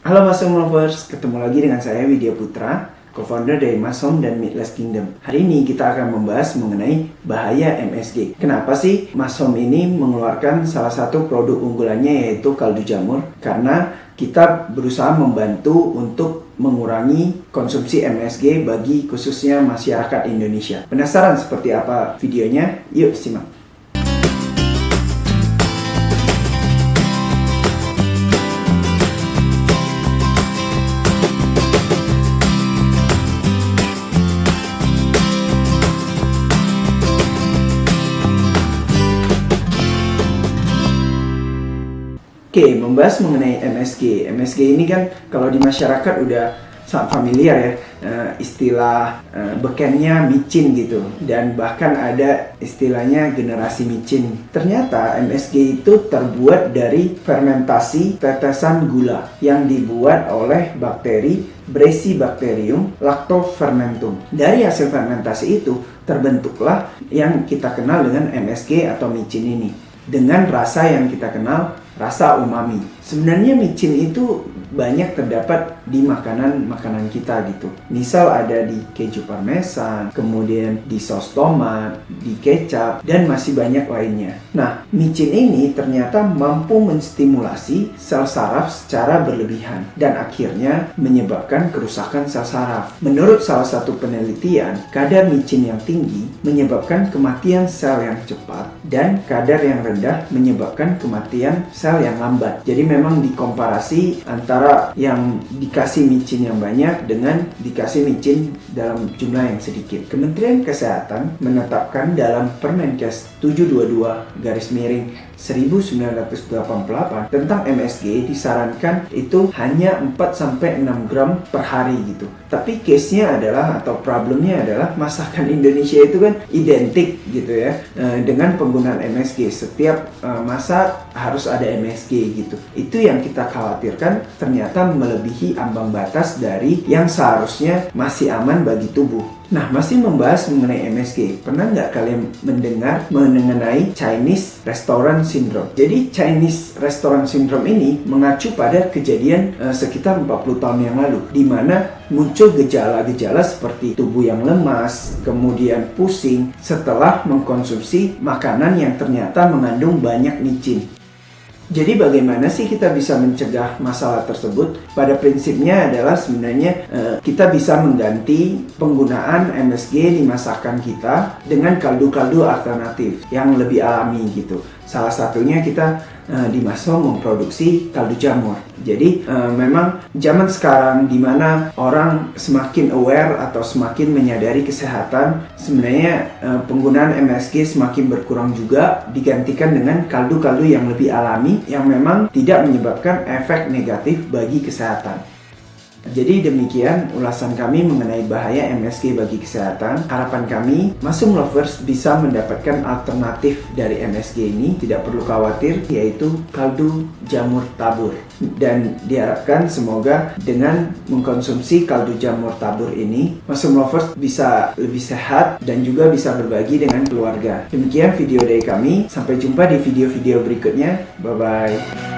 Halo Mushroom Lovers, ketemu lagi dengan saya Widya Putra, co-founder dari Mushroom dan Meatless Kingdom. Hari ini kita akan membahas mengenai bahaya MSG. Kenapa sih Mushroom ini mengeluarkan salah satu produk unggulannya yaitu kaldu jamur? Karena kita berusaha membantu untuk mengurangi konsumsi MSG bagi khususnya masyarakat Indonesia. Penasaran seperti apa videonya? Yuk simak. Oke, membahas mengenai MSG. MSG ini kan kalau di masyarakat udah sangat familiar ya, istilah bekennya micin gitu, dan bahkan ada istilahnya generasi micin. Ternyata MSG itu terbuat dari fermentasi tetesan gula yang dibuat oleh bakteri Bracibacterium lactofermentum. Dari hasil fermentasi itu terbentuklah yang kita kenal dengan MSG atau micin ini, dengan rasa yang kita kenal rasa umami. Sebenarnya micin itu banyak terdapat di makanan kita gitu. Misal ada di keju parmesan, kemudian di saus tomat, di kecap, dan masih banyak lainnya. Nah, micin ini ternyata mampu menstimulasi sel saraf secara berlebihan dan akhirnya menyebabkan kerusakan sel saraf. Menurut salah satu penelitian, kadar micin yang tinggi menyebabkan kematian sel yang cepat dan kadar yang rendah menyebabkan kematian sel yang lambat. Jadi memang dikomparasi antara yang dikasih micin yang banyak dengan dikasih micin dalam jumlah yang sedikit. Kementerian Kesehatan menetapkan dalam Permenkes 722/1988 tentang MSG disarankan itu hanya 4-6 gram per hari gitu. Tapi case-nya adalah atau problemnya adalah masakan Indonesia itu kan identik gitu ya dengan penggunaan MSG. Setiap masak harus ada MSG gitu. Itu yang kita khawatirkan ternyata melebihi ambang batas dari yang seharusnya masih aman bagi tubuh. Nah, masih membahas mengenai MSG. Pernah nggak kalian mendengar mengenai Chinese Restaurant Syndrome? Jadi Chinese Restaurant Syndrome ini mengacu pada kejadian sekitar 40 tahun yang lalu, di mana muncul gejala-gejala seperti tubuh yang lemas, kemudian pusing setelah mengkonsumsi makanan yang ternyata mengandung banyak micin. Jadi bagaimana sih kita bisa mencegah masalah tersebut? Pada prinsipnya adalah sebenarnya kita bisa mengganti penggunaan MSG di masakan kita dengan kaldu-kaldu alternatif yang lebih alami gitu. Salah satunya kita di Mushroom memproduksi kaldu jamur. Jadi memang zaman sekarang di mana orang semakin aware atau semakin menyadari kesehatan, sebenarnya penggunaan MSG semakin berkurang juga, digantikan dengan kaldu-kaldu yang lebih alami yang memang tidak menyebabkan efek negatif bagi kesehatan. Jadi demikian ulasan kami mengenai bahaya MSG bagi kesehatan. Harapan kami, Mushroom Lovers bisa mendapatkan alternatif dari MSG ini, tidak perlu khawatir, yaitu kaldu jamur tabur. Dan diharapkan semoga dengan mengkonsumsi kaldu jamur tabur ini, Mushroom Lovers bisa lebih sehat dan juga bisa berbagi dengan keluarga. Demikian video dari kami, sampai jumpa di video-video berikutnya. Bye-bye.